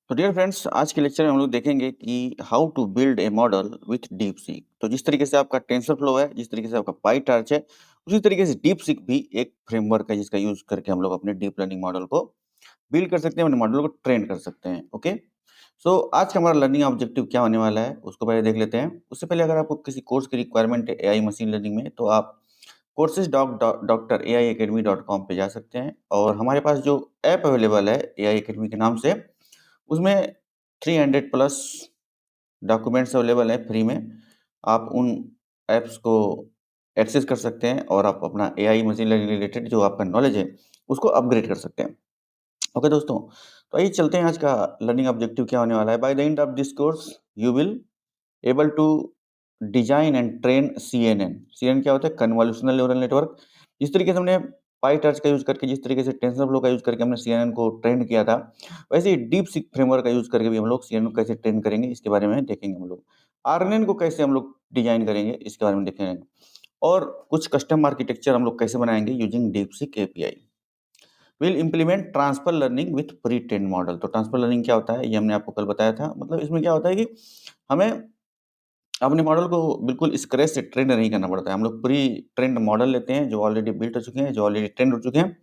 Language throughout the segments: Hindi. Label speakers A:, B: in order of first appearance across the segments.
A: तो डियर फ्रेंड्स, आज के लेक्चर में हम लोग देखेंगे कि how to build a model with DeepSeek. तो जिस तरीके से आपका टेंसरफ्लो है, जिस तरीके से आपका पाईटार्च है, उसी तरीके से डीप सीक भी एक फ्रेमवर्क है जिसका यूज करके हम लोग अपने डीप लर्निंग मॉडल को बिल्ड कर सकते हैं, अपने मॉडल को ट्रेन कर सकते हैं। ओके, सो आज का हमारा लर्निंग ऑब्जेक्टिव क्या होने वाला है उसको पहले देख लेते हैं। उससे पहले अगर आपको किसी कोर्स की रिक्वायरमेंट है एआई मशीन लर्निंग में, तो आप courses doctor A I academy .com पे जा सकते हैं। और हमारे पास जो ऐप अवेलेबल है ए आई अकेडमी के नाम से, उसमें 300 प्लस डॉक्यूमेंट्स अवेलेबल हैं फ्री में। आप उन ऐप्स को एक्सेस कर सकते हैं और आप अपना एआई मशीन लर्निंग रिलेटेड जो आपका नॉलेज है उसको अपग्रेड कर सकते हैं। ओके दोस्तों, तो आइए चलते हैं। आज का लर्निंग ऑब्जेक्टिव क्या होने वाला है। By the end of this course you will able to design and train CNN. CNN क्या होता है? Convolutional neural network. जिस तरीके से हमने पाईटर्च का यूज करके, जिस तरीके से टेंसरफ्लो का यूज करके हमने सीएनएन को ट्रेन किया था, वैसे ही डीप सीक फ्रेमवर्क का यूज करके भी हम लोग सीएनएन को कैसे ट्रेन करेंगे इसके बारे में देखेंगे हम लोग। आरएनएन को कैसे हम लोग डिजाइन करेंगे इसके बारे में देखेंगे। और कुछ कस्टम आर्किटेक्चर हम लोग कैसे बनाएंगे using DeepSeek API. Will implement transfer learning with pre trained model. तो ट्रांसफर लर्निंग क्या होता है ये हमने आपको कल बताया था। मतलब इसमें क्या होता है कि हमें अपने मॉडल को बिल्कुल स्क्रैच से ट्रेंड नहीं करना पड़ता है। हम लोग प्री ट्रेंड मॉडल लेते हैं जो ऑलरेडी बिल्ट हो चुके हैं, जो ऑलरेडी ट्रेंड हो चुके हैं।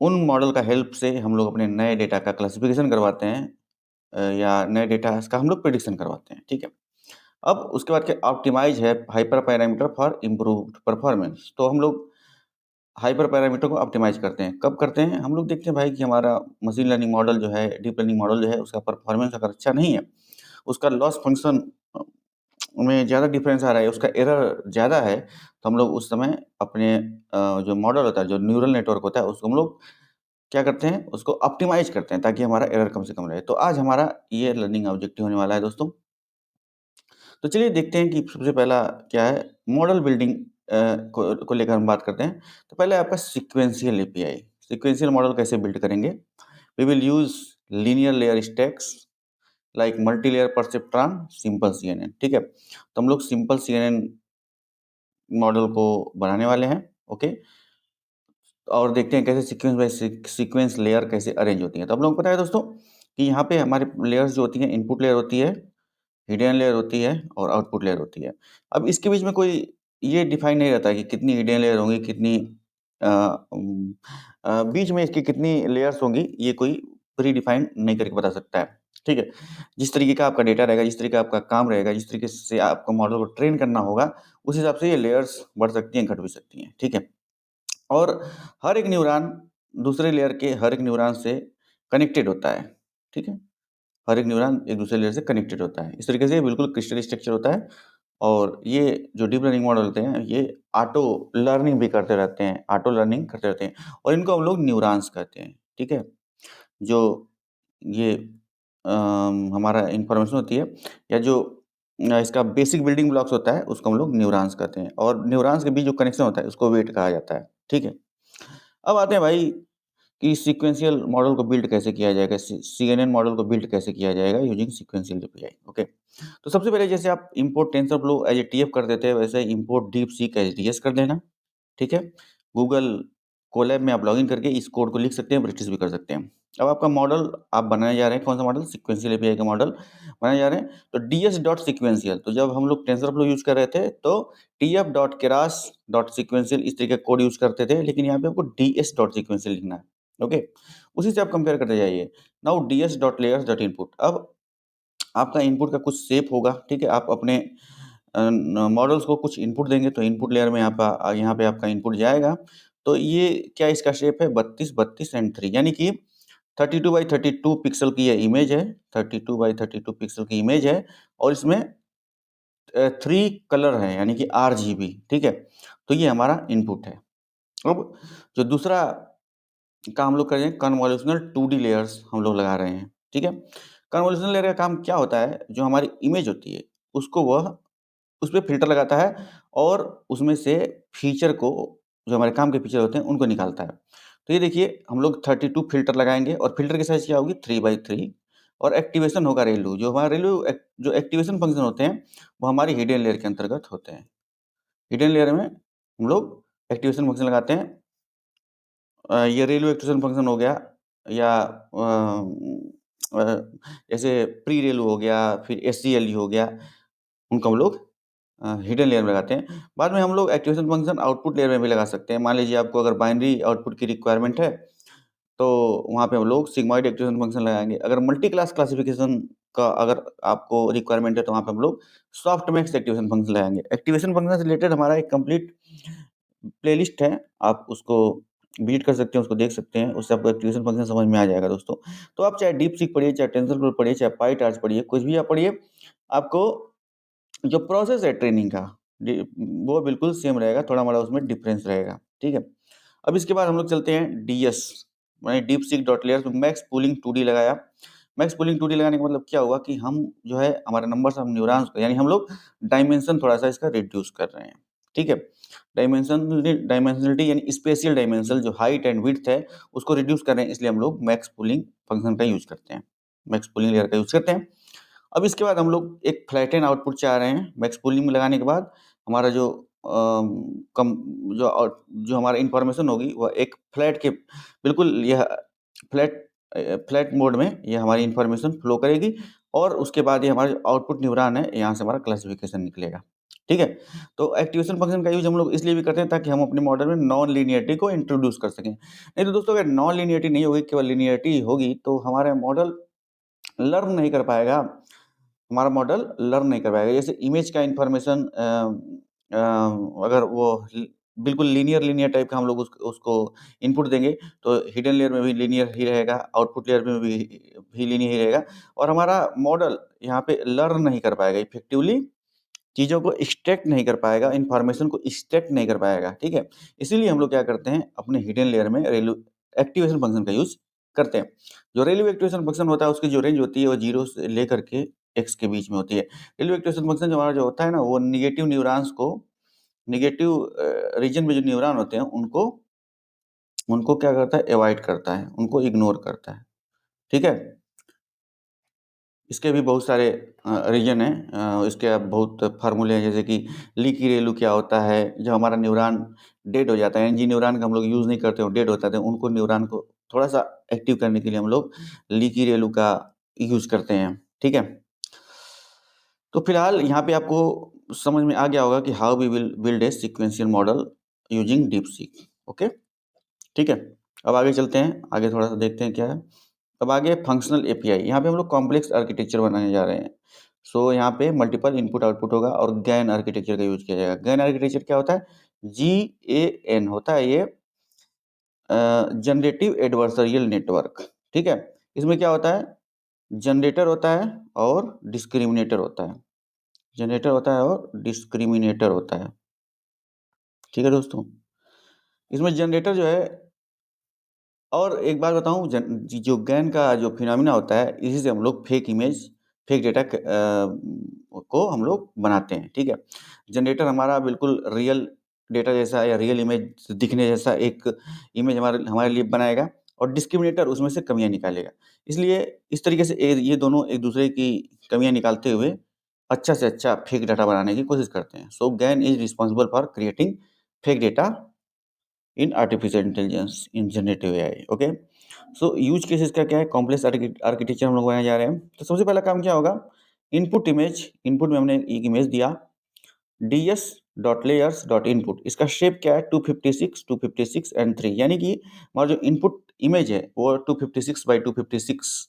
A: उन मॉडल का हेल्प से हम लोग अपने नए डेटा का क्लासिफिकेशन करवाते हैं, या नए डेटा का हम लोग प्रिडिक्शन करवाते हैं। ठीक है। अब उसके बाद क्या ऑप्टिमाइज है hyper parameter for improved performance. तो हम लोग हाइपर पैरामीटर को ऑप्टिमाइज करते हैं। कब करते हैं? हम लोग देखते हैं भाई कि हमारा मशीन लर्निंग मॉडल जो है, डीप लर्निंग मॉडल जो है, उसका परफॉर्मेंस अगर अच्छा नहीं है, उसका लॉस फंक्शन में ज़्यादा डिफरेंस आ रहा है, उसका एरर ज़्यादा है, तो हम लोग उस समय अपने जो मॉडल होता है, जो न्यूरल नेटवर्क होता है, उसको हम लोग क्या करते हैं, उसको ऑप्टिमाइज़ करते हैं ताकि हमारा एरर कम से कम रहे। तो आज हमारा ये लर्निंग ऑब्जेक्टिव होने वाला है दोस्तों। तो चलिए देखते हैं कि सबसे पहला क्या है, मॉडल बिल्डिंग को लेकर हम बात करते हैं। तो पहले आपका सीक्वेंशियल एपीआई। सीक्वेंशियल मॉडल कैसे बिल्ड करेंगे? We will use linear layer stacks like multilayer perceptron, simple CNN. ठीक है? तो हम लोग सिंपल सीएनएन मॉडल को बनाने वाले हैं। ओके, और देखते हैं कैसे सीक्वेंस बाय सीक्वेंस लेयर कैसे अरेंज होती है। तो आप लोगों को पता है दोस्तों कि यहाँ पे हमारे लेयर्स जो होती हैं, इनपुट लेयर होती है, हिडन लेयर होती है और आउटपुट लेयर होती है। अब इसके बीच में कोई ये डिफाइन नहीं रहता है कि कितनी हिडन लेयर होंगी, कितनी बीच में इसकी कितनी लेयर्स होंगी, ये कोई प्री डिफाइन नहीं करके बता सकता है। ठीक है? जिस तरीके का आपका डेटा रहेगा, जिस तरीके का आपका काम रहेगा, जिस तरीके से आपको मॉडल को ट्रेन करना होगा, उस हिसाब से ये लेयर्स बढ़ सकती हैं, घट भी सकती हैं। ठीक है? और हर एक न्यूरॉन दूसरे लेयर के हर एक न्यूरॉन से कनेक्टेड होता है। ठीक है? हर एक न्यूरॉन एक दूसरे लेयर से कनेक्टेड होता है। इस तरीके से ये बिल्कुल क्रिस्टल स्ट्रक्चर होता है। और ये जो डीप लर्निंग मॉडल होते हैं, ये ऑटो लर्निंग भी करते रहते हैं, ऑटो लर्निंग करते रहते हैं और इनको हम लोग न्यूरॉन्स कहते हैं। ठीक है? जो ये हमारा इन्फॉर्मेशन होती है, या जो इसका बेसिक बिल्डिंग ब्लॉक्स होता है, उसको हम लोग न्यूरॉन्स कहते हैं। और न्यूरॉन्स के बीच जो कनेक्शन होता है उसको वेट कहा जाता है। ठीक है? अब आते हैं भाई कि सीक्वेंशियल मॉडल को बिल्ड कैसे किया जाएगा, सीएनएन मॉडल को बिल्ड कैसे किया जाएगा यूजिंग सीक्वेंशियल एपीआई। ओके, तो सबसे पहले जैसे आप import TensorFlow as a TF कर देते हैं, वैसे import DeepSeek as DS कर देना। ठीक है? गूगल कोलैब में आप लॉगिन करके इस कोड को लिख सकते हैं, प्रैक्टिस भी कर सकते हैं। अब आपका मॉडल आप बनाने जा रहे हैं, कौन सा मॉडल? सीक्वेंशियल एपीआई का मॉडल बनाने जा रहे हैं। तो ds डॉट सीक्वेंशियल, तो जब हम लोग टेंसरफ्लो यूज कर रहे थे तो tf dot keras dot sequential इस तरीके का कोड यूज करते थे, लेकिन यहाँ पे आपको ds डॉट सीक्वेंशियल लिखना है। ओके, उसी से आप कंपेयर करते जाइए। Now ds dot layers dot input. अब आपका इनपुट का कुछ शेप होगा। ठीक है? आप अपने मॉडल्स को कुछ इनपुट देंगे, तो इनपुट लेयर में यहाँ पे आपका इनपुट जाएगा। तो ये क्या इसका शेप है? 32 32 एंड 3, यानी कि 32 बाई 32 पिक्सल की ये इमेज है। 32 बाई 32 पिक्सल की इमेज है और इसमें 3 कलर है, यानी कि आरजीबी। ठीक है? तो ये हमारा इनपुट है। अब जो दूसरा काम हम लोग कर रहे हैं, कन्वोल्यूशनल 2D लेयर्स हम लोग लगा रहे हैं। ठीक है? कन्वोल्यूशनल लेयर का काम क्या होता है? जो हमारी इमेज होती है उसको वह उस पे फ़िल्टर लगाता है और उसमें से फीचर को, जो हमारे काम के फीचर होते हैं, उनको निकालता है। तो ये देखिए हम लोग 32 फ़िल्टर लगाएँगे और फ़िल्टर की साइज़ क्या होगी? 3 बाई 3 और एक्टिवेशन होगा रेलू। जो हमारा रेलू जो एक्टिवेशन फ़ंक्शन होते हैं, वो हमारी हिडन लेयर के अंतर्गत होते हैं। हिडन लेयर में हम लोग एक्टिवेशन फ़ंक्शन लगाते हैं। ये रेलवे एक्टिवेशन फ़ंक्शन हो गया, या जैसे प्री रेलू हो गया, फिर एससीएलयू हो गया, उनको हम लोग हिडन लेयर में लगाते हैं। बाद में हम लोग एक्टिवेशन फंक्शन आउटपुट लेयर में भी लगा सकते हैं। मान लीजिए आपको अगर बाइनरी आउटपुट की रिक्वायरमेंट है, तो वहाँ पे हम लोग सिग्मॉइड एक्टिवेशन फंक्शन लगाएँगे। अगर मल्टी क्लास क्लासिफिकेशन का अगर आपको रिक्वायरमेंट है, तो वहाँ पे हम लोग सॉफ्टमैक्स एक्टिवेशन फंक्शन लगाएँगे। एक्टिवेशन फंक्शन से रिलेटेड हमारा एक कंप्लीट प्लेलिस्ट है, आप उसको विज़िट कर सकते हैं, उसको देख सकते हैं, उससे आपको एक्टिवेशन फंक्शन समझ में आ जाएगा दोस्तों। तो आप चाहे डीपसीक पढ़िए, चाहे टेंसरफ्लो पढ़िए, चाहे पाईटार्च पढ़िए, कुछ भी आप पढ़िए, आपको जो प्रोसेस है ट्रेनिंग का डि वो बिल्कुल सेम रहेगा, थोड़ा-मोड़ा उसमें डिफरेंस रहेगा, ठीक है? अब इसके बाद हम लोग चलते हैं डीएस, मैंने डीपसीक डॉट लेयर्स में मैक्स पूलिंग 2D लगाया। मैक्स पूलिंग 2D लगाने का मतलब क्या हुआ कि हम जो है हमारे नंबर्स ऑफ न्यूरॉन्स को, यानी हम लोग डायमेंशन थोड़ा-सा इसका रिड्यूस कर रहे हैं, ठीक है? डायमेंशनलिटी यानी स्पेशियल डायमेंशन जो हाइट एंड विड्थ है, उसको रिड्यूस कर रहे हैं, इसलिए हम लोग मैक्स पूलिंग फंक्शन का यूज़ करते हैं। मैक्स पूलिंग लेयर का यूज़ करते हैं। अब इसके बाद हम लोग एक फ्लैटेन आउटपुट चाह रहे हैं। मैक्स पूलिंग में लगाने के बाद हमारा जो कम जो हमारा इन्फॉर्मेशन होगी, वह एक फ्लैट के बिल्कुल यह फ्लैट फ्लैट मोड में ये हमारी इन्फॉर्मेशन फ्लो करेगी, और उसके बाद ये हमारा जो आउटपुट न्यूरॉन है, यहाँ से हमारा क्लासिफिकेशन निकलेगा। ठीक है? तो एक्टिवेशन फंक्शन का यूज़ हम लोग इसलिए भी करते हैं ताकि हम अपने मॉडल में नॉन लीनियरिटी को इंट्रोड्यूस कर सकें। नहीं तो दोस्तों, अगर नॉन लीनियरिटी नहीं होगी, केवल लीनियरिटी होगी, तो हमारा मॉडल लर्न नहीं कर पाएगा। हमारा मॉडल लर्न नहीं कर पाएगा। जैसे इमेज का इन्फॉर्मेशन अगर वो बिल्कुल लीनियर लीनियर टाइप का हम लोग उसको इनपुट देंगे, तो हिडन लेयर में भी लीनियर ही रहेगा, आउटपुट लेयर में भी लीनियर ही रहेगा, और हमारा मॉडल यहाँ पे लर्न नहीं कर पाएगा इफेक्टिवली, चीज़ों को एक्सट्रैक्ट नहीं कर पाएगा, इन्फॉर्मेशन को एक्सट्रैक्ट नहीं कर पाएगा, ठीक है? इसीलिए हम लोग क्या करते हैं, अपने हिडन लेयर में रेलू एक्टिवेशन फंक्शन का यूज़ करते हैं। जो रेलू एक्टिवेशन फंक्शन होता है, उसकी जो रेंज होती है, वो 0 से लेकर के x के बीच में होती है। रेलू एक्टिवेशन फंक्शन जो हमारा जो होता है ना, वो नेगेटिव न्यूरॉन्स को, नेगेटिव रीजन में जो न्यूरॉन होते हैं, उनको उनको क्या करता है, अवॉइड करता है, उनको इग्नोर करता है, ठीक है? इसके भी बहुत सारे रीज़न हैं, इसके अब बहुत फ़ॉर्मूले हैं, जैसे कि लीकी रेलू क्या होता है, जब हमारा न्यूरॉन डेड हो जाता है, यानी जिन न्यूरॉन का हम लोग यूज़ नहीं करते, वो डेड होता है, तो उनको न्यूरॉन को थोड़ा-सा एक्टिव करने के लिए हम लोग लीकी रेलू का यूज़ करते हैं, ठीक है? तो फिलहाल यहाँ पे आपको समझ में आ गया होगा कि how we will build a sequential model using DeepSeek, okay? ठीक है? अब आगे चलते हैं, आगे थोड़ा-सा देखते हैं क्या है। अब आगे फंक्शनल एपीआई, यहाँ पे हम लोग कॉम्प्लेक्स आर्किटेक्चर बनाने जा रहे हैं। सो यहाँ पे मल्टीपल इनपुट आउटपुट होगा और गैन आर्किटेक्चर का यूज़ किया जाएगा। गैन आर्किटेक्चर क्या होता है? जीएएन होता है ये, जनरेटिव एडवर्सरियल नेटवर्क, ठीक है? इसमें क्या होता है? जनरेटर होता है और डिस्क्रिमिनेटर होता है। जनरेटर होता है और डिस्क्रिमिनेटर होता है। ठीक है दोस्तों? इसमें जनरेटर जो है, और एक बात बताऊँ, जो गैन का जो फिनोमिना होता है, इसी से हम लोग फेक इमेज, फेक डेटा को हम लोग बनाते हैं, ठीक है? जनरेटर हमारा बिल्कुल रियल डेटा जैसा या रियल इमेज दिखने जैसा एक इमेज हमारे हमारे लिए बनाएगा, और डिस्क्रिमिनेटर उसमें से कमियाँ निकालेगा। इसलिए इस तरीके से ये दोनों एक दूसरे की कमियाँ निकालते हुए अच्छा से अच्छा फेक डाटा बनाने की कोशिश करते हैं। So GAN is responsible for creating fake data in artificial intelligence in generative AI, okay? So use cases का क्या है, कॉम्प्लेक्स आर्किटेक्चर हम लोग बनाने जा रहे हैं। तो सबसे पहला काम क्या होगा, इनपुट में हमने एक इमेज दिया, ds dot layers dot input, इसका शेप क्या है, 256 256 एंड 3, यानी कि हमारा जो इनपुट इमेज है, वो 256 बाई 256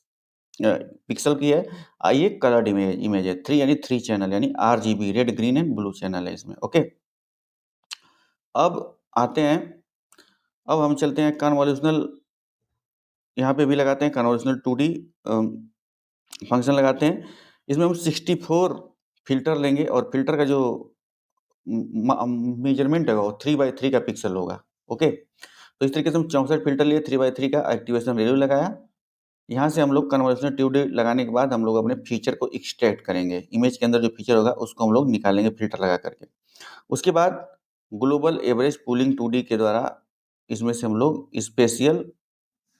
A: पिक्सल की है। ये कलर्ड इमेज है, 3 यानी 3 चैनल, यानी RGB, red green and blue channel है इसमें, ओके? अब आते हैं, अब हम चलते हैं कन्वोल्यूशनल, यहाँ पे भी लगाते हैं कन्वोल्यूशनल 2D फंक्शन लगाते हैं। इसमें हम 64 फ़िल्टर लेंगे, और फ़िल्टर का जो मेजरमेंट है, वो 3/3 का पिक्सल होगा, ओके? तो इस तरीके से हम 64 फ़िल्टर लिए, 3/3 का एक्टिवेशन वैल्यू लगाया। यहाँ से हम लोग कन्वोल्यूशनल 2D लगाने के बाद हम लोग अपने फीचर को एक्सट्रैक्ट करेंगे। इमेज के अंदर जो फीचर होगा, उसको हम लोग निकालेंगे फ़िल्टर लगा करके। उसके बाद ग्लोबल एवरेज पूलिंग 2D के द्वारा इसमें से हम लोग स्पेशियल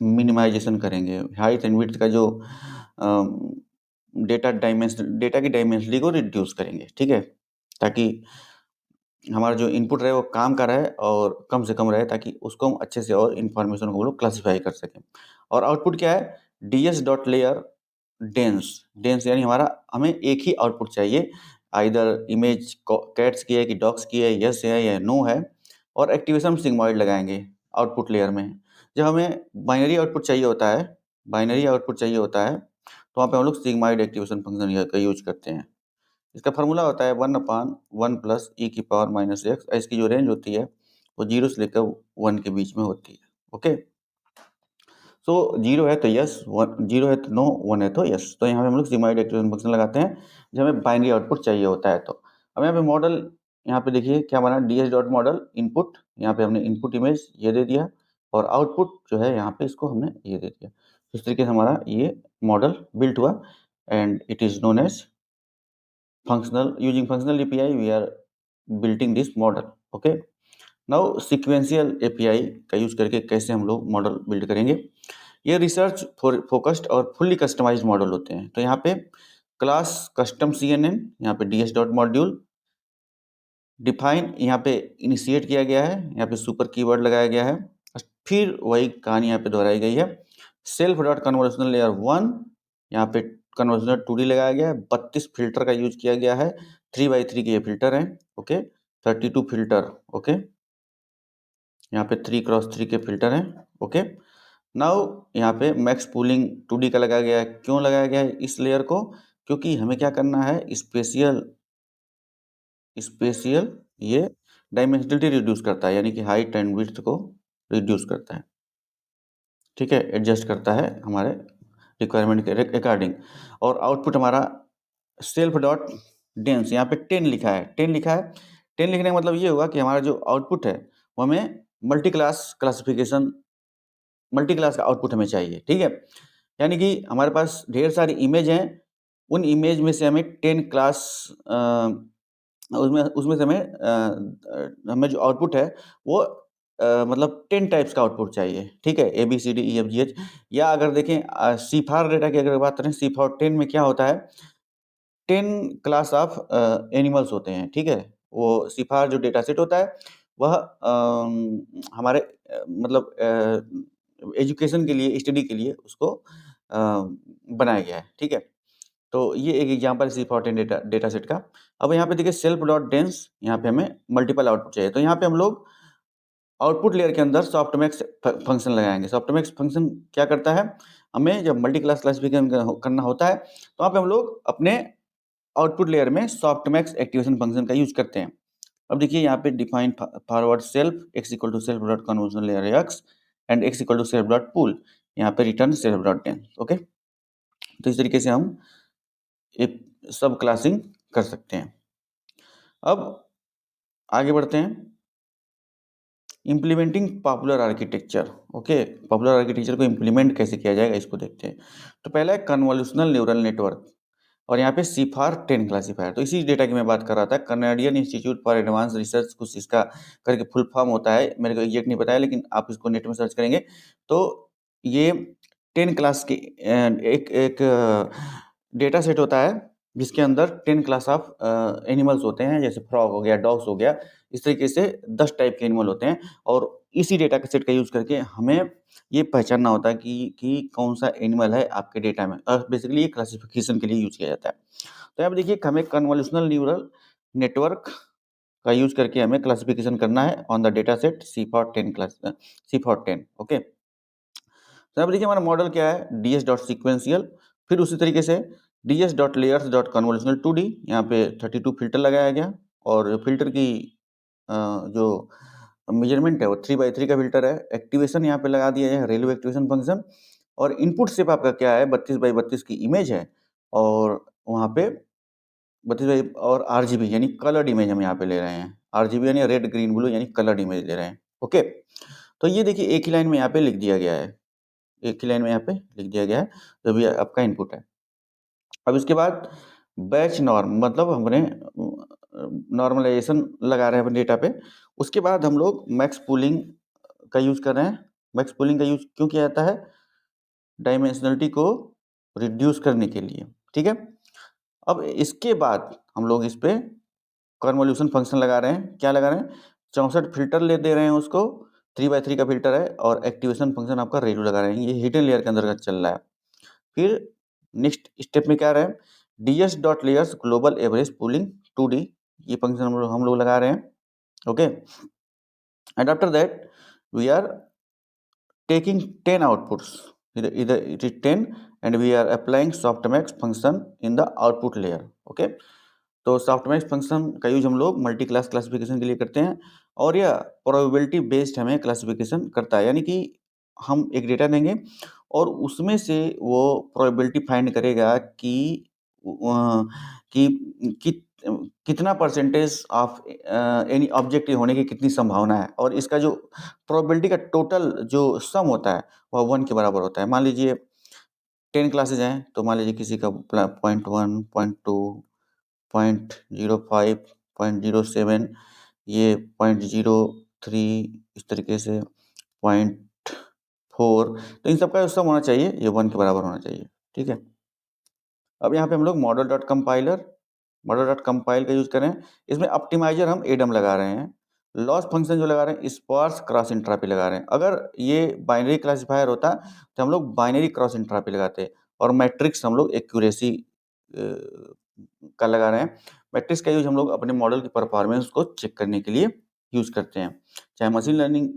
A: मिनिमाइज़ेशन करेंगे। हाइट एंड विड्थ का जो डेटा की डायमेंसिटी को रिड्यूस करेंगे, ठीक है? ताकि हमारा जो इनपुट रहे, वो काम का रहे और कम से कम रहे, ताकि उसको हम अच्छे से और इन्फॉर्मेशन को हम लोग क्लासिफ़ाई कर सकें। और आउटपुट क्या है? ds dot layer dense. Dense यानी हमें एक ही आउटपुट चाहिए, आइदर इमेज कैट्स की है कि डॉग्स की है, यस है या नो है, और एक्टिवेशन सिग्मॉइड लगाएंगे आउटपुट लेयर में। जब हमें बाइनरी आउटपुट चाहिए होता है, बाइनरी आउटपुट चाहिए होता है, तो वहाँ पे हम लोग सिग्मॉइड एक्टिवेशन फंक्शन का यूज करते हैं। इसका फार्मूला होता है 1/1 प्लस ई की पावर माइनस एक्स। इसकी जो रेंज होती है वो 0 से लेकर 1 के बीच में होती है। ओके, सो 0 है तो यस, 0 है तो नो, 1 है तो यस। तो यहाँ पे हम लोग सिग्मॉइड एक्टिवेशन फंक्शन लगाते हैं जब हमें बाइनरी आउटपुट चाहिए होता है। तो अब यहाँ पे मॉडल, यहाँ पे देखिए क्या बना, ds डॉट मॉडल इनपुट, यहाँ पे हमने इनपुट इमेज ये दे दिया, और आउटपुट जो है यहाँ पे इसको हमने ये दे दिया। इस तरीके से हमारा ये मॉडल बिल्ट हुआ, and it is known as functional. Using functional API we are building this model. Okay, now sequential API का यूज करके कैसे हम लोग मॉडल बिल्ड करेंगे। ये रिसर्च फोकस्ड और फुल्ली कस्टमाइज्ड मॉडल होते हैं। तो यहाँ पे क्लास कस्टम CNN, यहाँ पे ds डॉट मॉड्यूल डिफाइन, यहाँ पे इनिशिएट किया गया है, यहाँ पे सुपर कीवर्ड लगाया गया है, फिर वही कहानी यहाँ पे दोहराई गई है। सेल्फ डॉट कन्वोल्यूशनल लेयर 1, यहाँ पे कन्वोल्यूशनल 2D लगाया गया है, 32 फिल्टर का यूज किया गया है, 3x3 के ये फिल्टर हैं। Okay, 32 filter. ओके, यहाँ पे 3x3 के फिल्टर हैं। ओके, नाउ यहाँ पे मैक्स पूलिंग 2D का लगाया गया है। क्यों लगाया गया है इस लेयर को? क्योंकि हमें क्या करना है, स्पेशियल स्पेशियल ये डायमेंशनलिटी रिड्यूस करता है, यानी कि हाइट एंड विड्थ को रिड्यूस करता है। ठीक है, एडजस्ट करता है हमारे रिक्वायरमेंट के अकॉर्डिंग। और आउटपुट हमारा सेल्फ डॉट डेंस, यहाँ पे 10 लिखा है, 10 लिखा है। 10 लिखने का मतलब ये होगा कि हमारा जो आउटपुट है वो हमें multi class classification, multi class का आउटपुट हमें चाहिए। ठीक है, यानी कि हमारे पास ढेर सारी इमेज हैं, उन इमेज में से हमें 10 क्लास, उसमें उसमें से हमें जो आउटपुट है वो मतलब 10 टाइप्स का आउटपुट चाहिए। ठीक है, ABCDEFGH। या अगर देखें सीफार डेटा की अगर बात करें, सीफार 10 में क्या होता है, 10 क्लास ऑफ एनिमल्स होते हैं। ठीक है, वो सीफार जो डेटा सेट होता है वह हमारे मतलब एजुकेशन के लिए, स्टडी के लिए उसको बनाया गया है। ठीक है, तो ये एक एग्जांपल है C14 डेटा सेट का। अब यहाँ पे देखिए सेल्फ डॉट डेंस, यहाँ पे हमें मल्टीपल आउटपुट चाहिए। तो यहाँ पे हम लोग आउटपुट लेयर के अंदर सॉफ्टमैक्स फंक्शन लगाएंगे। सॉफ्टमैक्स फंक्शन क्या करता है, हमें जब मल्टी क्लास क्लासिफिकेशन करना होता है तो वहाँ पे हम लोग अपने आउटपुट लेयर में सॉफ्टमैक्स एक्टिवेशन फंक्शन का यूज करते हैं। अब देखिए यहाँ पे define forward self x equal to self dot convolution layer x and x equal to self dot pool, यहाँ पे return self dot dense. Okay, तो इस तरीके से हम एक सब क्लासिंग कर सकते हैं। अब आगे बढ़ते हैं, implementing popular architecture. Okay, popular architecture को इम्प्लीमेंट कैसे किया जाएगा इसको देखते हैं। तो पहला है कन्वोल्यूशनल न्यूरल नेटवर्क, और यहाँ पे सीफार 10 क्लासीफायर। तो इसी डेटा की मैं बात कर रहा था, Canadian institute for advance research, कुछ इसका करके फुल फॉर्म होता है, मेरे को एग्जैक्ट नहीं पता है, लेकिन आप इसको नेट में सर्च करेंगे तो ये 10 क्लास की एक एक डेटा सेट होता है जिसके अंदर 10 क्लास ऑफ एनिमल्स होते हैं, जैसे फ्रॉग हो गया, डॉग्स हो गया, इस तरीके से 10 टाइप के एनिमल होते हैं। और इसी डेटा सेट का यूज करके हमें ये पहचानना होता है कि कौन सा एनिमल है आपके डेटा में, और बेसिकली ये क्लासिफिकेशन के लिए यूज किया जाता है। तो यहाँ पे देखिए हमें कन्वोल्यूशनल न्यूरल नेटवर्क का यूज करके हमें क्लासिफिकेशन करना है on the data set C14 class, C14। Okay, तो यहाँ पे देखिए हमारा मॉडल क्या है, ds डॉट सिक्वेंशियल, फिर उसी तरीके से ds dot layers dot convolutional 2D, यहाँ पे 32 फिल्टर लगाया गया, और फिल्टर की जो मेजरमेंट है वो 3x3 का फिल्टर है। एक्टिवेशन यहाँ पे लगा दिया है रेलवे एक्टिवेशन फंक्शन, और इनपुट सिर्फ आपका क्या है, 32x32 की इमेज है, और वहाँ पे 32 और RGB यानी कलर्ड इमेज हम यहाँ पे ले रहे हैं। RGB यानी रेड ग्रीन ब्लू यानी कलर्ड इमेज ले रहे हैं। ओके, तो ये देखिए एक ही लाइन में यहाँ पे लिख दिया गया है, एक ही लाइन में यहाँ पे लिख दिया गया है जो भी आपका इनपुट है। अब इसके बाद बैच नॉर्म, मतलब हमने नॉर्मलाइजेशन लगा रहे हैं अपने डेटा पे। उसके बाद हम लोग मैक्स पूलिंग का यूज कर रहे हैं। मैक्स पूलिंग का यूज क्यों किया जाता है, डायमेंशनलिटी को रिड्यूस करने के लिए। ठीक है, अब इसके बाद हम लोग इस पे कन्वोल्यूशन फंक्शन लगा रहे हैं। क्या लगा रहे हैं, 64 फिल्टर ले दे रहे हैं उसको, 3x3 का फिल्टर है, और एक्टिवेशन फंक्शन आपका रेडू लगा रहे हैं। ये हिडन लेयर के अंदर का चल रहा है। फिर नेक्स्ट स्टेप में क्या रहा है, ds dot layers global average pooling 2d, ये फंक्शन हम लोग लगा रहे हैं, okay. And after that we are taking 10 outputs, either it is 10 and we are applying softmax function in the output layer, okay। तो softmax फंक्शन का यूज हम लोग मल्टी क्लास क्लासिफिकेशन के लिए करते हैं और यह प्रोबेबिलिटी बेस्ड हमें क्लासिफिकेशन करता है, यानी कि हम एक डेटा देंगे और उसमें से वो प्रोबेबिलिटी फाइंड करेगा कि कि कितना परसेंटेज ऑफ एनी ऑब्जेक्ट होने की कितनी संभावना है, और इसका जो प्रोबेबिलिटी का टोटल जो सम होता है वह 1 के बराबर होता है। मान लीजिए 10 क्लासेज हैं, तो मान लीजिए किसी का 0.1, 0.2, 0.05, 0.07, ये 0.03, इस तरीके से 0.4, तो इन सबका जो सम होना चाहिए ये 1 के बराबर होना चाहिए, ठीक है। अब यहाँ पे हम लोग मॉडल डॉट कंपाइल का यूज करें, इसमें ऑप्टिमाइजर हम एडम लगा रहे हैं, लॉस फंक्शन जो लगा रहे हैं स्पार्स क्रॉस एंट्रॉपी लगा रहे हैं। अगर ये बाइनरी क्लासिफायर होता तो हम लोग बाइनरी क्रॉस एंट्रॉपी लगाते, और मैट्रिक्स हम लोग एक्यूरेसी का लगा रहे हैं। मैट्रिक्स का यूज हम लोग अपने मॉडल की परफॉर्मेंस को चेक करने के लिए यूज करते हैं, चाहे मशीन लर्निंग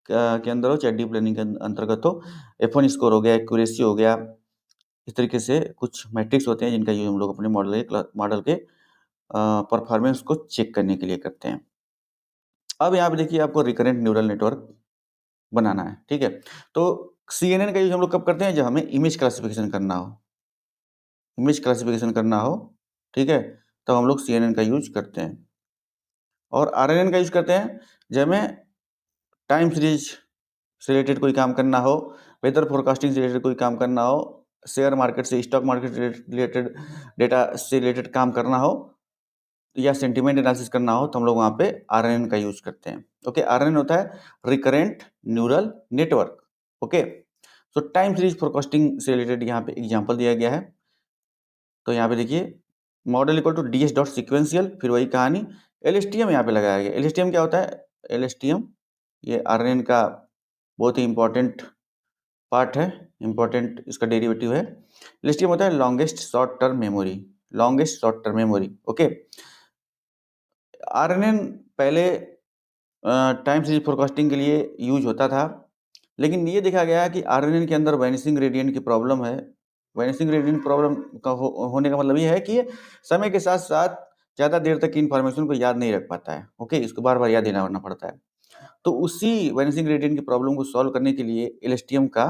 A: के अंदर हो, चाहे डीप लर्निंग के अंतर्गत हो। F1 स्कोर हो गया, एक्यूरेसी हो गया, इस तरीके से कुछ मैट्रिक्स होते हैं जिनका यूज हम लोग अपने मॉडल के परफॉर्मेंस को चेक करने के लिए करते हैं। अब यहाँ पे देखिए आपको रिकरेंट न्यूरल नेटवर्क बनाना है, ठीक है। तो CNN का यूज हम लोग कब करते हैं, जब हमें इमेज क्लासिफिकेशन करना हो, ठीक है, तो हम लोग CNN का यूज करते हैं। और RNN का यूज करते हैं जब हमें टाइम सीरीज से रिलेटेड कोई काम करना हो, वेदर फोरकास्टिंग से रिलेटेड कोई काम करना हो, शेयर मार्केट से, स्टॉक मार्केट से रिलेटेड डेटा से रिलेटेड काम करना हो, या सेंटिमेंट एनालिसिस करना हो, तो हम लोग वहाँ पे RNN का यूज करते हैं, ओके। RNN होता है रिकरेंट न्यूरल नेटवर्क, ओके। सो टाइम सीरीज फोरकास्टिंग से रिलेटेड यहाँ पे एग्जांपल दिया गया है, तो यहाँ पे देखिए model equal to ds dot sequential, फिर वही कहानी, LSTM यहाँ पे लगाया गया। LSTM क्या होता है, LSTM ये RNN का बहुत ही इंपॉर्टेंट पार्ट है, इंपॉर्टेंट इसका डेरिवेटिव है। LSTM होता है longest short term memory, okay. RNN पहले टाइम सीरीज फोरकास्टिंग के लिए यूज होता था, लेकिन ये देखा गया है कि RNN के अंदर वैनिशिंग ग्रेडियंट की प्रॉब्लम है। वैनिशिंग ग्रेडियंट प्रॉब्लम का होने का मतलब ये है कि ये समय के साथ साथ ज़्यादा देर तक की इन्फॉर्मेशन को याद नहीं रख पाता है, ओके, इसको बार बार याद देना पड़ता है। तो उसी वैनिशिंग ग्रेडियंट की प्रॉब्लम को सॉल्व करने के लिए LSTM का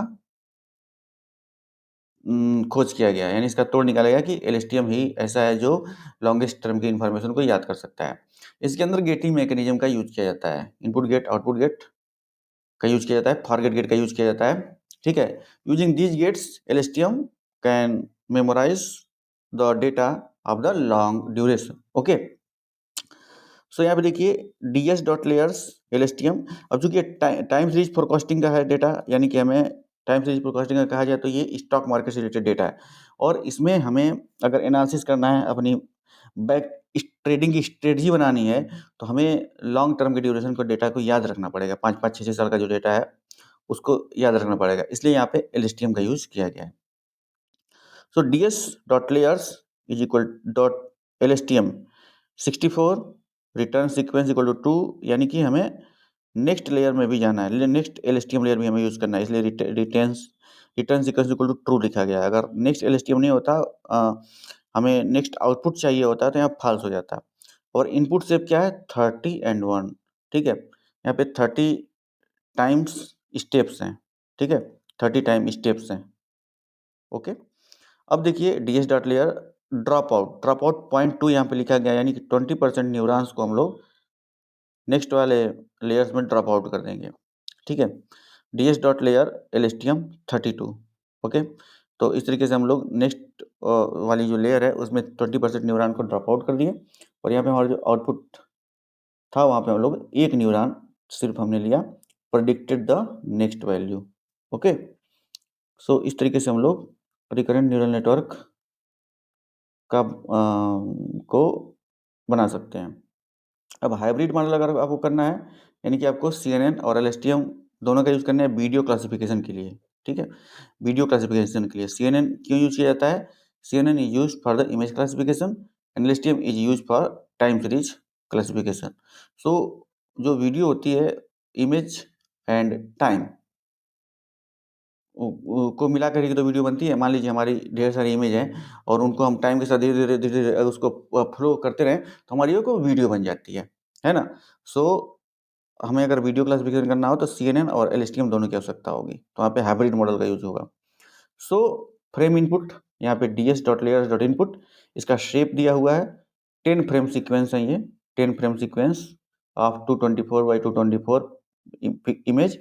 A: खोज किया गया, यानी इसका तोड़ निकाला गया कि LSTM ही ऐसा है जो लॉन्गेस्ट टर्म की इन्फॉर्मेशन को याद कर सकता है। इसके अंदर गेटिंग मैकेनिज्म का यूज किया जाता है, इनपुट गेट आउटपुट गेट का यूज किया जाता है, फॉरगेट गेट का यूज किया जाता है, ठीक है। Using these gates LSTM can memorise the data of the long duration, okay. So यहाँ पे देखिए ds डॉट लेयर्स LSTM। अब चूंकि टाइम सीरीज फोरकास्टिंग का है डेटा, यानी कि हमें टाइम सीरीज फोरकास्टिंग का कहा जाए तो ये स्टॉक मार्केट से रिलेटेड डेटा है, और इसमें हमें अगर एनालिसिस करना है, अपनी बैक ट्रेडिंग की स्ट्रेटजी बनानी है, तो हमें लॉन्ग टर्म के ड्यूरेशन को डेटा को याद रखना पड़ेगा। 5-5, 6-6 साल का जो डेटा है उसको याद रखना पड़ेगा, इसलिए यहाँ पे LSTM का यूज किया गया है। So ds dot layers is equal dot LSTM 64 return sequence equal to 2, यानी कि हमें नेक्स्ट लेयर में भी जाना है, नेक्स्ट LSTM लेयर भी हमें यूज करना है, इसलिए return sequence equal to true लिखा गया है। अगर नेक्स्ट LSTM नहीं होता, हमें नेक्स्ट आउटपुट चाहिए होता, तो यहाँ फॉल्स हो जाता। और इनपुट सेप क्या है, 30 एंड 1, ठीक है। यहाँ पे 30 टाइम्स स्टेप्स हैं, ठीक है, 30 टाइम स्टेप्स हैं, ओके। अब देखिए ds dot layer drop out 0.2 यहाँ पे लिखा गया, यानी कि 20% न्यूरॉन्स को हम लोग नेक्स्ट वाले लेयर्स में ड्रॉप आउट कर देंगे, ठीक है। ds dot layer LSTM 32, okay. तो इस तरीके से हम लोग नेक्स्ट वाली जो लेयर है उसमें 20% न्यूरॉन को ड्रॉप आउट कर दिए, और यहाँ पे हमारा जो आउटपुट था वहाँ पे हम लोग एक न्यूरॉन सिर्फ हमने लिया, predicted the next value, okay. So इस तरीके से हम लोग रिकरेंट न्यूरल नेटवर्क का को बना सकते हैं। अब हाइब्रिड मॉडल अगर आपको करना है, यानी कि आपको CNN और LSTM दोनों का यूज़ करना है वीडियो क्लासिफिकेशन के लिए, ठीक है। वीडियो क्लासिफिकेशन के लिए CNN क्यों यूज किया जाता है? CNN is use for the image classification and LSTM is use for time series classification. So जो वीडियो होती है, इमेज एंड टाइम को मिला कर के तो वीडियो बनती है। मान लीजिए हमारी ढेर सारी इमेज है और उनको हम टाइम के साथ धीरे-धीरे अगर उसको फ्लो करते रहें तो हमारी वो वीडियो बन जाती है ना? सो हमें अगर वीडियो क्लासिफिकेशन करना हो तो CNN और LSTM दोनों की आवश्यकता होगी। तो वहाँ पे हाइब्रिड मॉडल का यूज़ होगा। सो फ्रेम इनपुट यहाँ पे ds.layers.input इसका शेप दिया हुआ है। 10 फ्रेम सीक्वेंस है ये, 10 frame sequence of 224 by 224 image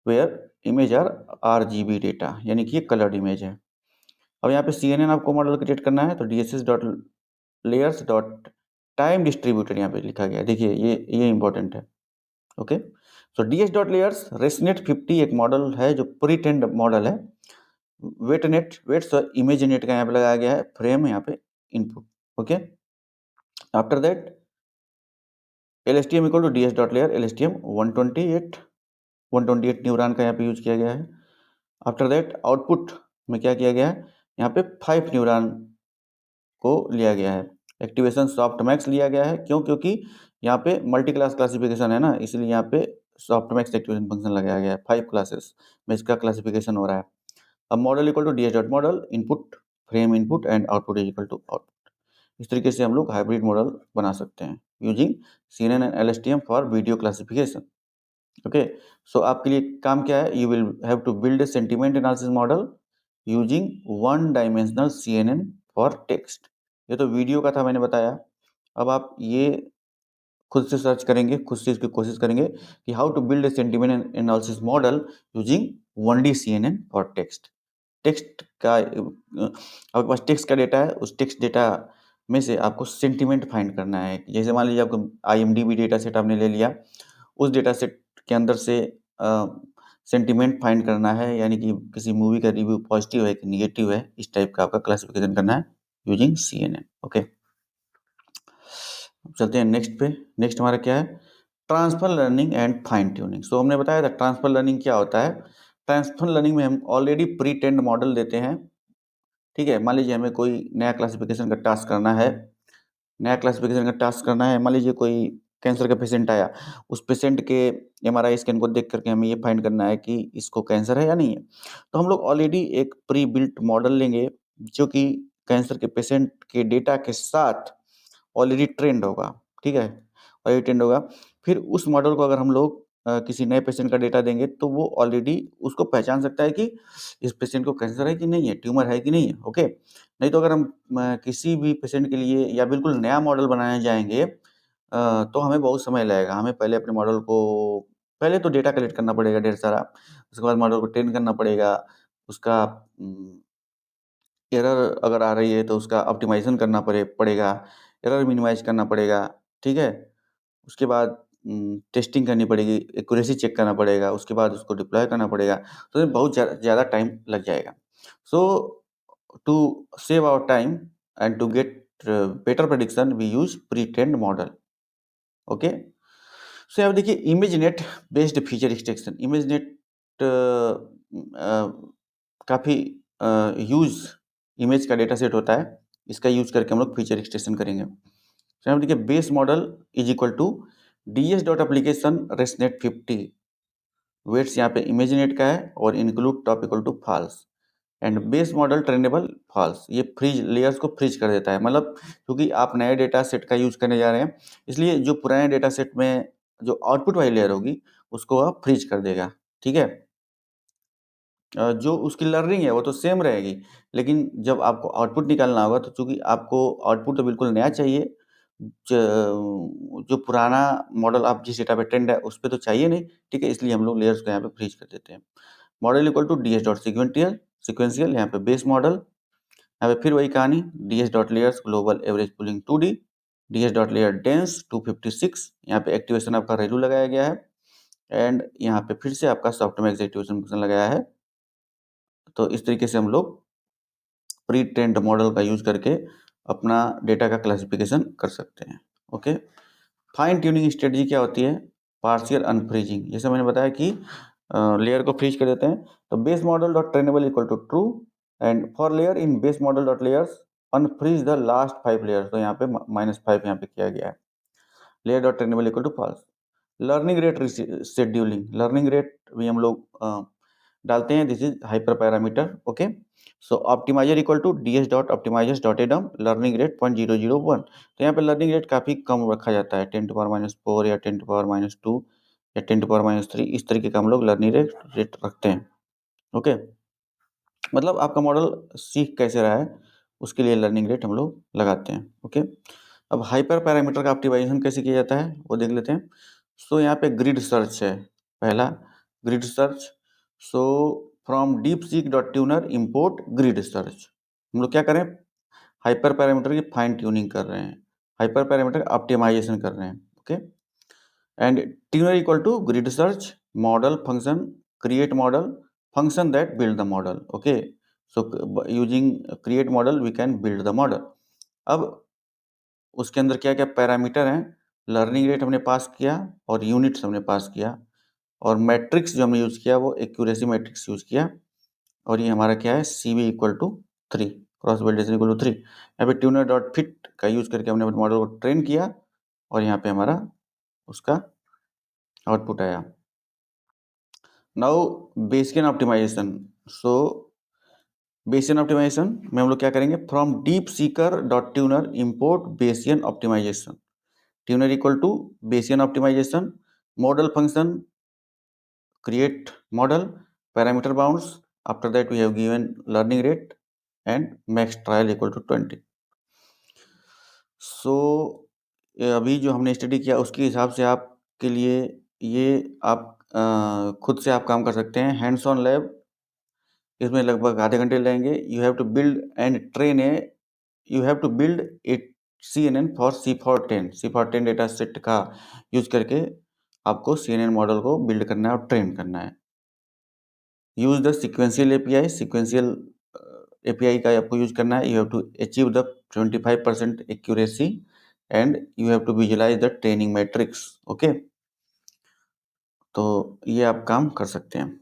A: where image are RGB data, यानी कि ये कलर्ड इमेज है। अब यहाँ पे CNN आपको मॉडल क्रिएट करना है तो ds.layers.time डिस्ट्रीब्यूटेड यहाँ पे लिखा गया है। देखिए ये इंपॉर्टेंट है। ओके, सो ds.layers रेसनेट 50 एक मॉडल है जो प्री ट्रेन्ड मॉडल है। वेट्स इमेज नेट का यहाँ पे लगाया गया है, फ्रेम यहाँ पे input. Okay, after that LSTM equal to ds.layer LSTM 128 neuron का यहाँ पे यूज किया गया है। आफ्टर दैट आउटपुट में क्या किया गया है, यहाँ पे 5 न्यूरॉन को लिया गया है। एक्टिवेशन सॉफ्टमैक्स लिया गया है, क्यों? क्योंकि यहाँ पे मल्टी क्लास क्लासिफिकेशन है ना, इसलिए यहाँ पे सॉफ्टमैक्स एक्टिवेशन फंक्शन लगाया गया है। 5 क्लासेस में इसका क्लासिफिकेशन हो रहा है। अब model equal to ds.model input frame input and output is equal to output. इस तरीके से हम लोग हाइब्रिड मॉडल बना सकते हैं using CNN and LSTM for video classification. Okay, so आपके लिए काम क्या है? You will have to build a sentiment analysis model using one dimensional CNN for text. ये तो वीडियो का था, मैंने बताया। अब आप ये खुद से सर्च करेंगे, खुद से इसकी कोशिश करेंगे कि how to build a sentiment analysis model using 1D CNN for text. Text का आपके पास टेक्स्ट का डेटा है, उस टेक्स्ट डेटा में से आपको सेंटीमेंट फाइंड करना है। जैसे मान लीजिए आपको IMDb डेटा सेट आपने ले लिया, उस डेटा सेट के अंदर से सेंटीमेंट फाइंड करना है, यानी कि किसी मूवी का रिव्यू पॉजिटिव है कि निगेटिव है, इस टाइप का आपका क्लासिफिकेशन करना है यूजिंग CNN। ओके, चलते हैं नेक्स्ट पे। नेक्स्ट हमारा क्या है? Transfer learning and fine tuning. So हमने बताया था ट्रांसफर लर्निंग क्या होता है। ट्रांसफर लर्निंग में हम ऑलरेडी प्री ट्रेन्ड मॉडल देते हैं। ठीक है, मान लीजिए हमें कोई नया क्लासिफिकेशन का टास्क करना है। मान लीजिए कोई कैंसर का पेशेंट आया, उस पेशेंट के MRI स्कैन को देख करके हमें ये फाइंड करना है कि इसको कैंसर है या नहीं है। तो हम लोग ऑलरेडी एक प्री बिल्ट मॉडल लेंगे जो कि कैंसर के पेशेंट के डेटा के साथ ऑलरेडी ट्रेंड होगा। ठीक है, ऑलरेडी ट्रेंड होगा। फिर उस मॉडल को अगर हम लोग किसी नए पेशेंट का डेटा देंगे तो वो ऑलरेडी उसको पहचान सकता है कि इस पेशेंट को कैंसर है कि नहीं है, ट्यूमर है कि नहीं है। ओके, नहीं तो अगर हम किसी भी पेशेंट के लिए या बिल्कुल नया मॉडल बनाने जाएंगे तो हमें बहुत समय लगेगा। हमें पहले अपने मॉडल को पहले तो डेटा कलेक्ट करना पड़ेगा ढेर सारा, उसके बाद मॉडल को ट्रेन करना पड़ेगा, उसका एरर अगर आ रही है तो उसका ऑप्टिमाइज़ेशन करना पड़ेगा, एरर मिनिमाइज़ करना पड़ेगा। ठीक है? उसके बाद टेस्टिंग करनी पड़ेगी, एक्यूरेसी चेक करना पड़ेगा, उसके बाद उसको डिप्लॉय करना पड़ेगा, तो इसमें बहुत ज़्यादा टाइम लग जाएगा। So to save our time and to get better prediction we use pre trained model. Okay? So अब देखिए ImageNet based feature extraction. ImageNet काफ़ी ह्यूज इमेज का डेटा सेट होता है, इसका यूज़ करके हम लोग फीचर एक्सट्रैक्शन करेंगे। तो यहाँ पे देखिए base model is equal to ds.application ResNet 50। Weights यहाँ पे इमेजनेट का है और include top equal to false and base model trainable false. ये फ्रीज लेयर्स को फ्रीज कर देता है, मतलब क्योंकि आप नए डेटा सेट का यूज़ करने जा रहे हैं, इसलिए जो पुराने डेटा सेट में जो आउटपुट वाली लेयर होगी उसको वह फ्रीज कर देगा। ठीक है, जो उसकी लर्निंग है वो तो सेम रहेगी, लेकिन जब आपको आउटपुट निकालना होगा तो चूँकि आपको आउटपुट तो बिल्कुल नया चाहिए, जो पुराना मॉडल आप जिस डेटा पे ट्रेंड है उस पे तो चाहिए नहीं। ठीक है, इसलिए हम लोग लेयर्स को यहाँ पे फ्रीज कर देते हैं। मॉडल इक्वल टू ds.sequential यहाँ पे बेस मॉडल, यहाँ पे फिर वही कहानी ds.layers global average pulling 2D, ds.layer dense 256, यहाँ पे एक्टिवेशन आपका रेलू लगाया गया है एंड यहाँ पे फिर से आपका सॉफ्टमैक्स एक्टिवेशन फंक्शन लगाया है। तो इस तरीके से हम लोग प्री ट्रेन्ड मॉडल का यूज़ करके अपना डेटा का क्लासिफिकेशन कर सकते हैं। ओके, फाइन ट्यूनिंग स्ट्रेटजी क्या होती है? Partial unfreezing. जैसे मैंने बताया कि लेयर को फ्रीज कर देते हैं। तो base model dot trainable equal to true and for layer in base model dot layers unfreeze the last 5 layers. तो यहाँ पे -5 यहाँ पे किया गया है। Layer dot trainable equal to false. Learning rate scheduling, learning rate भी हम लोग डालते हैं। This is hyper parameter. Okay, so optimizer equal to ds dot optimizers dot Adam learning rate 0.001। तो यहाँ पे लर्निंग रेट काफ़ी कम रखा जाता है, 10⁻⁴ या 10⁻⁻2 या 10⁻3, इस तरीके का हम लोग लर्निंग रेट रखते हैं। ओके, मतलब आपका मॉडल सीख कैसे रहा है उसके लिए लर्निंग रेट हम लोग लगाते हैं। ओके, अब हाइपर पैरामीटर का ऑप्टिमाइजेशन कैसे किया जाता है वो देख लेते हैं। सो यहाँ पे ग्रिड सर्च है पहला, grid search. So from DeepSeek dot tuner import grid search. हम लोग क्या करें, हाइपर पैरामीटर की फाइन ट्यूनिंग कर रहे हैं, हाइपर पैरामीटर ऑप्टिमाइजेशन कर रहे हैं। Okay, and tuner equal to grid search model function create model function that build the model. Okay, so using create model we can build the model. अब उसके अंदर क्या क्या पैरामीटर हैं, लर्निंग रेट हमने पास किया और यूनिट्स हमने पास किया, और मैट्रिक्स जो हमने यूज़ किया वो एक्यूरेसी मैट्रिक्स यूज़ किया, और ये हमारा क्या है CV equal to 3, cross validation equal to 3। यहाँ पे ट्यूनर डॉट फिट का यूज़ करके हमने अपने मॉडल को ट्रेन किया और यहाँ पे हमारा उसका आउटपुट आया। Now Bayesian optimisation. So Bayesian optimisation में हम लोग क्या करेंगे, from deep seeker dot tuner import Bayesian optimisation. Tuner equal to Bayesian optimisation model function create model parameter bounds, after that we have given learning rate and max trial equal to 20। so अभी जो हमने स्टडी किया उसके हिसाब से आपके लिए ये आप खुद से आप काम कर सकते हैं। हैंड्स ऑन लैब इसमें लगभग आधे घंटे लगेंगे। You have to build and train you have to build a CNN for C410 data set का यूज करके आपको CNN मॉडल को बिल्ड करना है और ट्रेन करना है। Use the sequential API, sequential API का आपको यूज करना है। You have to achieve the 25% accuracy and you have to visualise the training metrics. Okay, तो ये आप काम कर सकते हैं।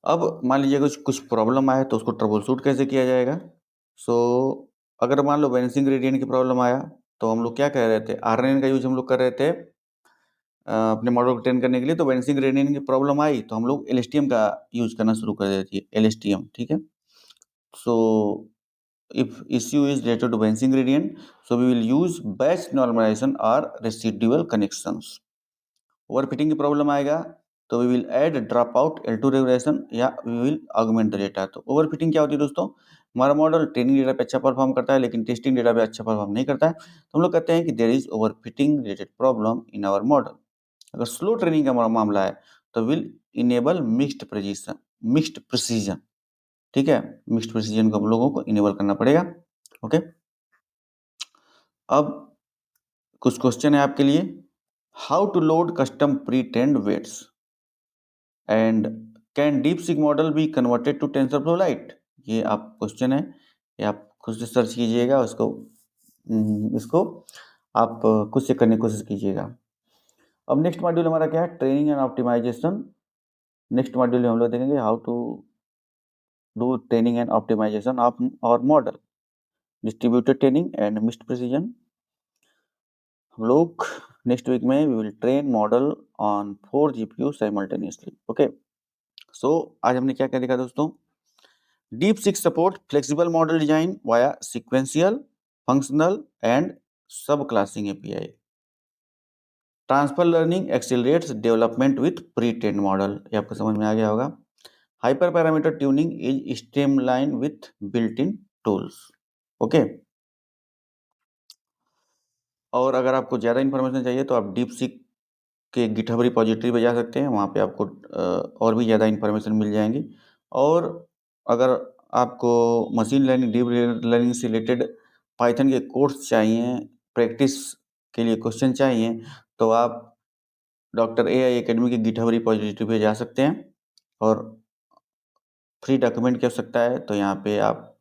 A: अब मान लीजिए कुछ प्रॉब्लम आए तो उसको ट्रबल शूट कैसे किया जाएगा। सो अगर मान लो वेनिसिंग ग्रेडियंट की प्रॉब्लम आया तो हम लोग क्या कह रहे थे, RNN का यूज हम लोग कर रहे थे अपने मॉडल को ट्रेन करने के लिए। तो वेनिसिंग ग्रेडियंट की प्रॉब्लम आई तो हम लोग LSTM का यूज करना शुरू कर देते थे, LSTM। ठीक है, सो if issue is related to Venn gradient, so we will use batch normalization or residual connections। Overfitting की प्रॉब्लम आएगा तो we will add dropout L2 regulation या we will augment the data. तो ओवरफिटिंग क्या होती है दोस्तों, हमारा मॉडल ट्रेनिंग डेटा पे अच्छा परफॉर्म करता है लेकिन टेस्टिंग डेटा पे अच्छा परफॉर्म नहीं करता है, तो हम लोग कहते हैं कि there is overfitting related problem in our model. अगर स्लो ट्रेनिंग का मामला है तो विल इनेबल मिक्स्ड प्रिसीजन। ठीक है, मिक्स्ड प्रिसीजन को हम लोगों को इनेबल करना पड़ेगा। ओके, अब कुछ क्वेश्चन है आपके लिए। How to load custom pre trained weights and can DeepSeek model be converted to TensorFlow Lite. ये आप क्वेश्चन है, ये आप खुद से सर्च कीजिएगा, इसको आप खुद से करने की कोशिश कीजिएगा। अब नेक्स्ट मॉड्यूल हमारा क्या है, training and optimisation. Next module में हम लोग देखेंगे how to do training and optimisation of our model, distributed training and mixed precision. हम लोग नेक्स्ट वीक में we will train model on 4 GPU simultaneously. Okay, so आज हमने क्या क्या देखा दोस्तों, DeepSeek support flexible model design via sequential, functional and subclassing API. Transfer learning accelerates development with pre trained model, ये आपको समझ में आ गया होगा। Hyper parameter tuning is streamline with built in tools. Okay, और अगर आपको ज़्यादा इन्फॉर्मेशन चाहिए तो आप डीप सीक के गिटहब रिपॉजिटरी पे जा सकते हैं, वहाँ पे आपको और भी ज़्यादा इन्फॉर्मेशन मिल जाएंगी। और अगर आपको मशीन लर्निंग डीप लर्निंग से रिलेटेड पाइथन के कोर्स चाहिए, प्रैक्टिस के लिए क्वेश्चन चाहिए, तो आप डॉक्टर AI एकेडमी के गिटहब रिपॉजिटरी पे जा सकते हैं और फ्री डॉक्यूमेंट की आवश्यकता है तो यहाँ पे आप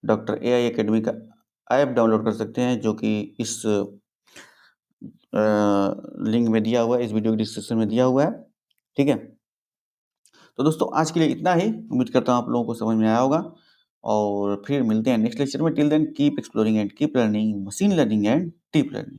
A: डॉक्टर AI एकेडमी का ऐप डाउनलोड कर सकते हैं, जो कि इस लिंक में दिया हुआ है, इस वीडियो के डिस्क्रिप्शन में दिया हुआ है। ठीक है? तो दोस्तों आज के लिए इतना ही। उम्मीद करता हूँ आप लोगों को समझ में आया होगा और फिर मिलते हैं नेक्स्ट लेक्चर में। Till then keep exploring and keep learning machine learning and deep learning.